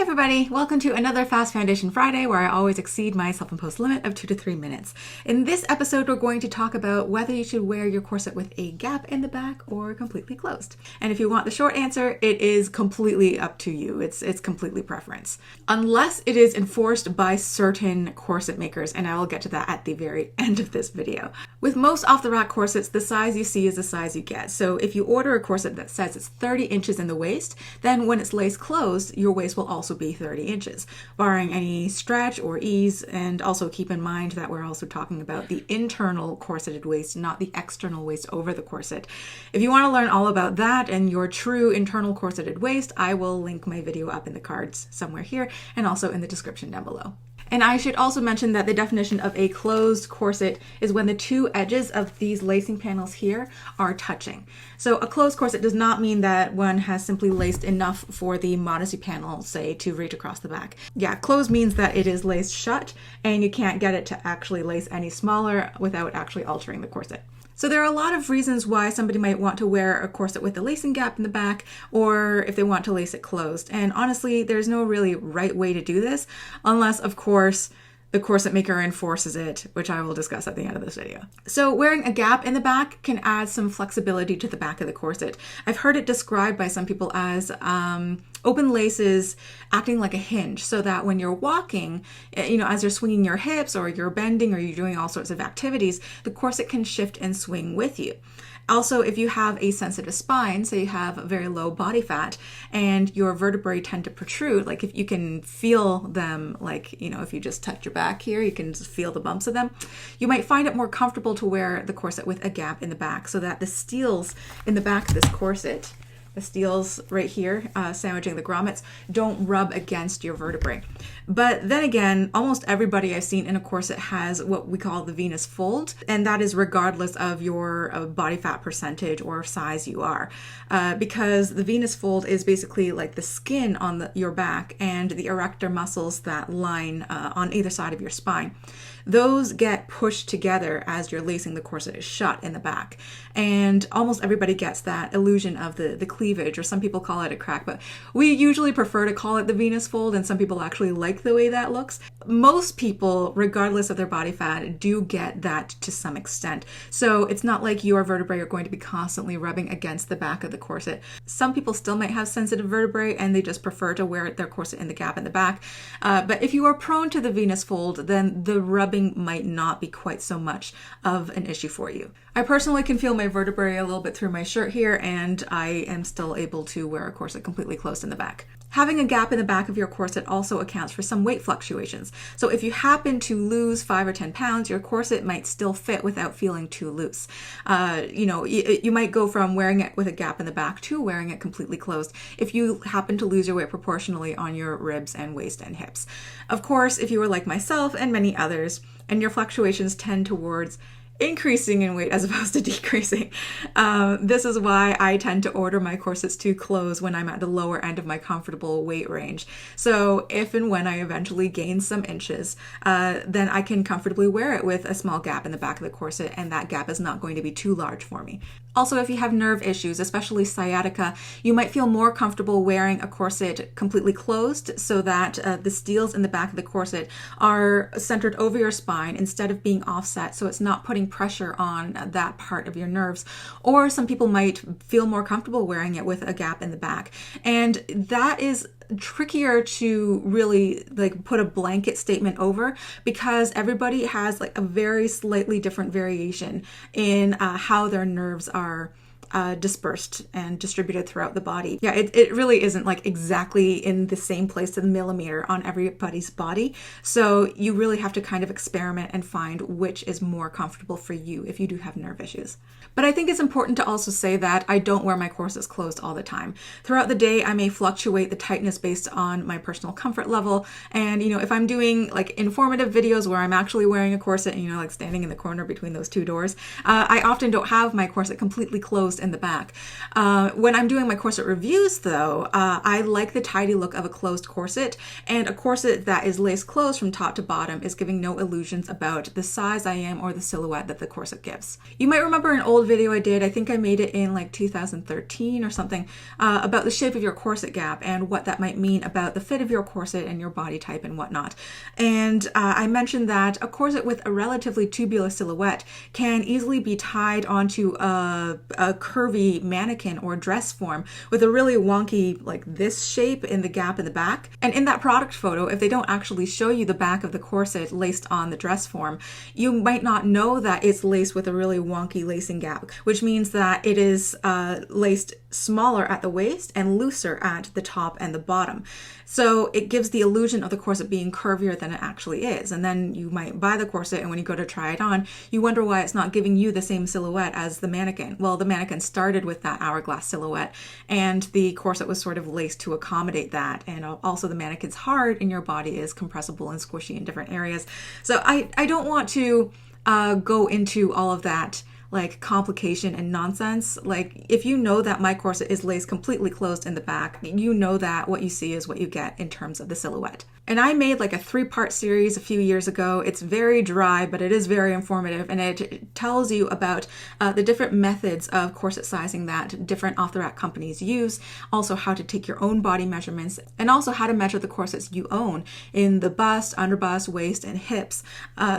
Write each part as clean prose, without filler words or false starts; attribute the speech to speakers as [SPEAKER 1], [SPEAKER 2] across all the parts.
[SPEAKER 1] everybody, welcome to another Fast Foundation Friday where I always exceed my self-imposed limit of 2 to 3 minutes. In this episode, we're going to talk about whether you should wear your corset with a gap in the back or completely closed. And if you want the short answer, it is completely up to you. It's completely preference. Unless it is enforced by certain corset makers, and I will get to that at the very end of this video. With most off-the-rack corsets, the size you see is the size you get. So if you order a corset that says it's 30 inches in the waist, then when it's lace closed, your waist will also be 30 inches, barring any stretch or ease. And also keep in mind that we're also talking about the internal corseted waist, not the external waist over the corset. If you want to learn all about that and your true internal corseted waist, I will link my video up in the cards somewhere here and also in the description down below. And I should also mention that the definition of a closed corset is when the two edges of these lacing panels here are touching. So a closed corset does not mean that one has simply laced enough for the modesty panel, say, to reach across the back. Yeah, closed means that it is laced shut and you can't get it to actually lace any smaller without actually altering the corset. So there are a lot of reasons why somebody might want to wear a corset with a lacing gap in the back, or if they want to lace it closed. And honestly, there's no really right way to do this, unless, of course, the corset maker enforces it, which I will discuss at the end of this video. So wearing a gap in the back can add some flexibility to the back of the corset. I've heard it described by some people as open laces acting like a hinge, so that when you're walking, as you're swinging your hips or you're bending or you're doing all sorts of activities, the corset can shift and swing with you. Also, if you have a sensitive spine, so you have very low body fat and your vertebrae tend to protrude, like if you can feel them, like, if you just touch your back here, you can just feel the bumps of them, you might find it more comfortable to wear the corset with a gap in the back so that the steels in the back of this corset, the steels right here, sandwiching the grommets, don't rub against your vertebrae. But then again, almost everybody I've seen in a corset has what we call the Venus fold, and that is regardless of your body fat percentage or size you are. Because the Venus fold is basically like the skin on your back and the erector muscles that line on either side of your spine. Those get pushed together as you're lacing the corset shut in the back. And almost everybody gets that illusion of the cleavage, or some people call it a crack, but we usually prefer to call it the Venus fold, and some people actually like the way that looks. Most people, regardless of their body fat, do get that to some extent. So it's not like your vertebrae are going to be constantly rubbing against the back of the corset. Some people still might have sensitive vertebrae and they just prefer to wear their corset in the gap in the back. But if you are prone to the Venus fold, then the rubbing might not be quite so much of an issue for you. I personally can feel my vertebrae a little bit through my shirt here, and I am still able to wear a corset completely closed in the back. Having a gap in the back of your corset also accounts for some weight fluctuations. So if you happen to lose 5 or 10 pounds, your corset might still fit without feeling too loose. You might go from wearing it with a gap in the back to wearing it completely closed if you happen to lose your weight proportionally on your ribs and waist and hips. Of course, if you are like myself and many others, and your fluctuations tend towards increasing in weight as opposed to decreasing. This is why I tend to order my corsets to close when I'm at the lower end of my comfortable weight range. So if and when I eventually gain some inches, then I can comfortably wear it with a small gap in the back of the corset, and that gap is not going to be too large for me. Also, if you have nerve issues, especially sciatica, you might feel more comfortable wearing a corset completely closed so that the steels in the back of the corset are centered over your spine instead of being offset, so it's not putting pressure on that part of your nerves. Or some people might feel more comfortable wearing it with a gap in the back. And that is trickier to really put a blanket statement over, because everybody has a very slightly different variation in how their nerves are dispersed and distributed throughout the body. Yeah, it really isn't exactly in the same place to the millimeter on everybody's body. So you really have to kind of experiment and find which is more comfortable for you if you do have nerve issues. But I think it's important to also say that I don't wear my corsets closed all the time. Throughout the day, I may fluctuate the tightness based on my personal comfort level. And, if I'm doing informative videos where I'm actually wearing a corset and, standing in the corner between those two doors, I often don't have my corset completely closed in the back. When I'm doing my corset reviews though, I like the tidy look of a closed corset, and a corset that is lace closed from top to bottom is giving no illusions about the size I am or the silhouette that the corset gives. You might remember an old video I did, I think I made it in like 2013 or something, about the shape of your corset gap and what that might mean about the fit of your corset and your body type and whatnot. And I mentioned that a corset with a relatively tubular silhouette can easily be tied onto a curvy mannequin or dress form with a really wonky, like this shape in the gap in the back. And in that product photo, if they don't actually show you the back of the corset laced on the dress form, you might not know that it's laced with a really wonky lacing gap, which means that it is laced smaller at the waist and looser at the top and the bottom. So it gives the illusion of the corset being curvier than it actually is. And then you might buy the corset, and when you go to try it on, you wonder why it's not giving you the same silhouette as the mannequin. Well, the mannequin started with that hourglass silhouette, and the corset was sort of laced to accommodate that. And also the mannequin's hard and your body is compressible and squishy in different areas. So I don't want to go into all of that like complication and nonsense. Like, if you know that my corset is laced completely closed in the back, you know that what you see is what you get in terms of the silhouette. And I made like a 3-part series a few years ago. It's very dry, but it is very informative, and it tells you about the different methods of corset sizing that different off-the-rack companies use, also how to take your own body measurements, and also how to measure the corsets you own in the bust, underbust, waist, and hips,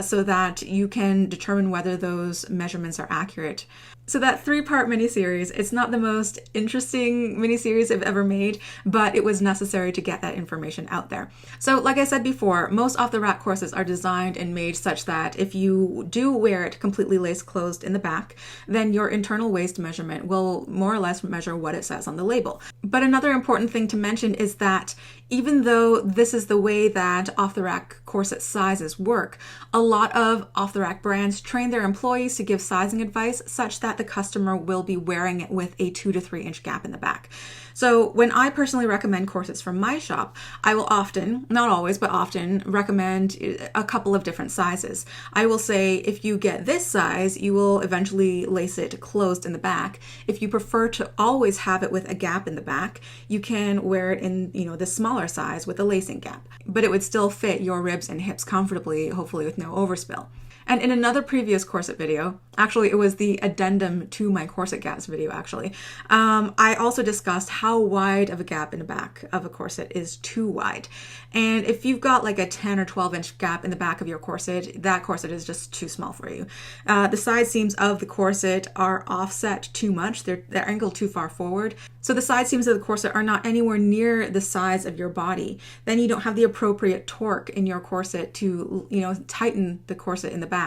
[SPEAKER 1] so that you can determine whether those measurements are accurate. So that 3-part miniseries, it's not the most interesting miniseries I've ever made, but it was necessary to get that information out there. So like I said before, most off-the-rack corsets are designed and made such that if you do wear it completely lace closed in the back, then your internal waist measurement will more or less measure what it says on the label. But another important thing to mention is that even though this is the way that off-the-rack corset sizes work, a lot of off-the-rack brands train their employees to give sizing advice such that the customer will be wearing it with a 2 to 3 inch gap in the back. So when I personally recommend corsets from my shop, I will often, not always, but often recommend a couple of different sizes. I will say, if you get this size, you will eventually lace it closed in the back. If you prefer to always have it with a gap in the back, you can wear it in, the smaller size with a lacing gap, but it would still fit your ribs and hips comfortably, hopefully with no overspill. And in another previous corset video, actually it was the addendum to my corset gaps video actually, I also discussed how wide of a gap in the back of a corset is too wide. And if you've got like a 10 or 12 inch gap in the back of your corset, that corset is just too small for you. The side seams of the corset are offset too much, they're angled too far forward. So the side seams of the corset are not anywhere near the size of your body. Then you don't have the appropriate torque in your corset to, tighten the corset in the back.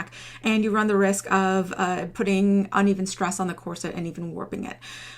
[SPEAKER 1] And you run the risk of putting uneven stress on the corset and even warping it,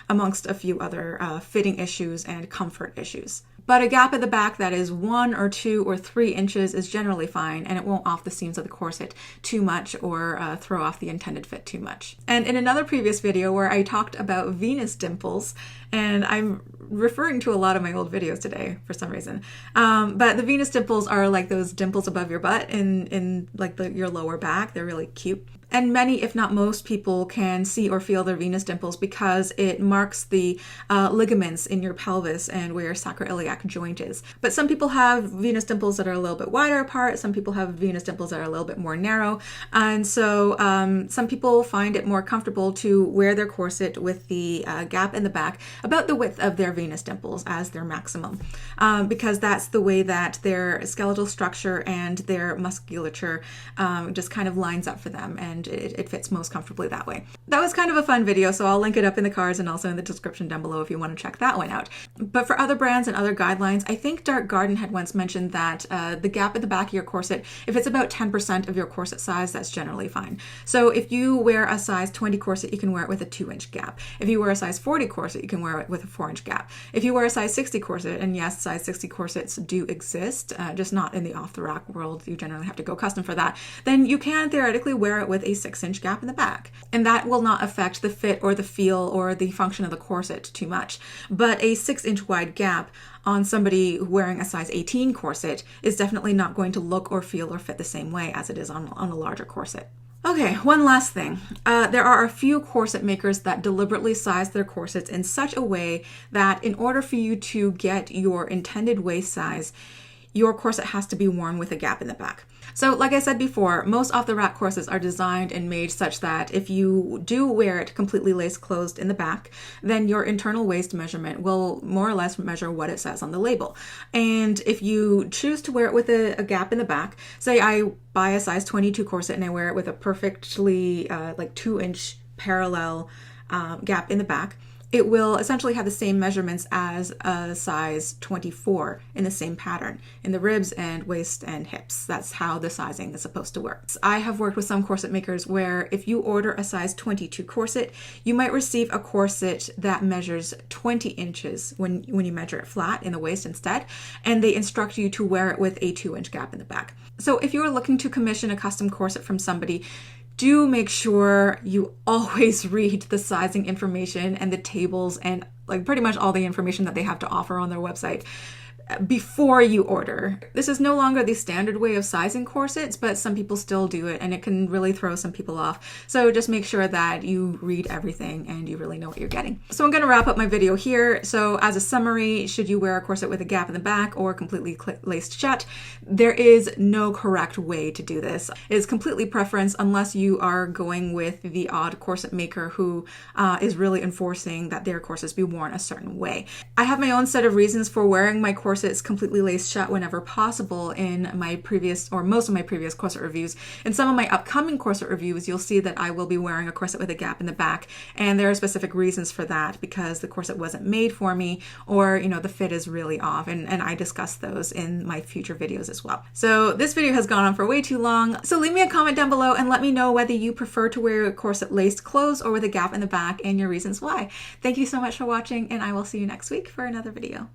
[SPEAKER 1] amongst a few other fitting issues and comfort issues. But a gap at the back that is 1 or 2 or 3 inches is generally fine, and it won't off the seams of the corset too much or throw off the intended fit too much. And in another previous video where I talked about Venus dimples, and I'm referring to a lot of my old videos today for some reason, but the Venus dimples are like those dimples above your butt in like your lower back. They're really cute. And many, if not most people, can see or feel their Venus dimples because it marks the ligaments in your pelvis and where your sacroiliac joint is. But some people have Venus dimples that are a little bit wider apart. Some people have Venus dimples that are a little bit more narrow. And so some people find it more comfortable to wear their corset with the gap in the back about the width of their Venus dimples as their maximum, because that's the way that their skeletal structure and their musculature just kind of lines up for them, and it fits most comfortably that way. That was kind of a fun video, so I'll link it up in the cards and also in the description down below if you want to check that one out. But for other brands and other guidelines, I think Dark Garden had once mentioned that the gap at the back of your corset, if it's about 10% of your corset size, that's generally fine. So if you wear a size 20 corset, you can wear it with a 2-inch gap. If you wear a size 40 corset, you can wear it with a 4-inch gap. If you wear a size 60 corset, and yes, size 60 corsets do exist, just not in the off-the-rack world, you generally have to go custom for that, then you can theoretically wear it with a 6-inch gap in the back. And that will not affect the fit or the feel or the function of the corset too much. But a 6-inch wide gap on somebody wearing a size 18 corset is definitely not going to look or feel or fit the same way as it is on a larger corset. Okay, one last thing. There are a few corset makers that deliberately size their corsets in such a way that in order for you to get your intended waist size, your corset has to be worn with a gap in the back. So like I said before, most off-the-rack corsets are designed and made such that if you do wear it completely lace closed in the back, then your internal waist measurement will more or less measure what it says on the label. And if you choose to wear it with a gap in the back, say I buy a size 22 corset and I wear it with a perfectly like 2-inch parallel gap in the back, it will essentially have the same measurements as a size 24 in the same pattern in the ribs and waist and hips. That's how the sizing is supposed to work. I have worked with some corset makers where if you order a size 22 corset, you might receive a corset that measures 20 inches when you measure it flat in the waist instead, and they instruct you to wear it with a 2-inch gap in the back. So if you are looking to commission a custom corset from somebody, do make sure you always read the sizing information and the tables and like pretty much all the information that they have to offer on their website before you order. This is no longer the standard way of sizing corsets, but some people still do it and it can really throw some people off. So just make sure that you read everything and you really know what you're getting. So I'm going to wrap up my video here. So as a summary, should you wear a corset with a gap in the back or completely laced shut? There is no correct way to do this. It is completely preference unless you are going with the odd corset maker who is really enforcing that their corsets be worn a certain way. I have my own set of reasons for wearing my corsets completely laced shut whenever possible in my previous or most of my previous corset reviews. In some of my upcoming corset reviews, you'll see that I will be wearing a corset with a gap in the back, and there are specific reasons for that because the corset wasn't made for me or, you know, the fit is really off, and I discuss those in my future videos as well. So this video has gone on for way too long, so leave me a comment down below and let me know whether you prefer to wear a corset laced closed or with a gap in the back and your reasons why. Thank you so much for watching, and I will see you next week for another video.